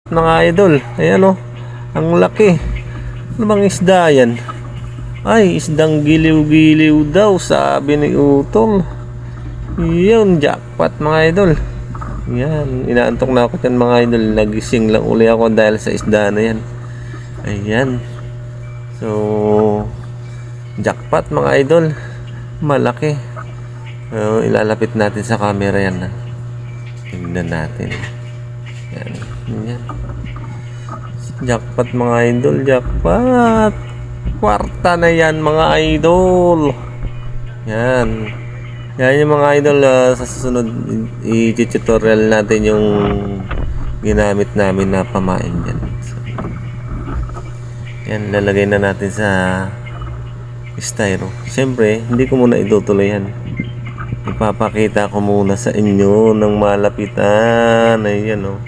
Mga idol, ayan o, ang laki. Ano bang isda yan? Ay, isdang giliw-giliw daw, sabi ni Utol. Yun, jackpot mga idol. Yan, inaantok na ako dyan mga idol. Nagising lang uli ako dahil sa isda na yan. Ayan. So, jackpot mga idol. Malaki. Ilalapit natin sa camera yan. Tingnan natin. Yan. Yan. Jackpot mga idol. Jackpot. Kwarta na yan mga idol. Yan. Yan yung mga idol. Sa susunod i-tutorial natin yung ginamit namin na pamain dyan. So, yan, lalagay na natin sa styro. Siyempre, hindi ko muna itutuloy yan. Ipapakita ko muna sa inyo ng malapitan. Ayan o.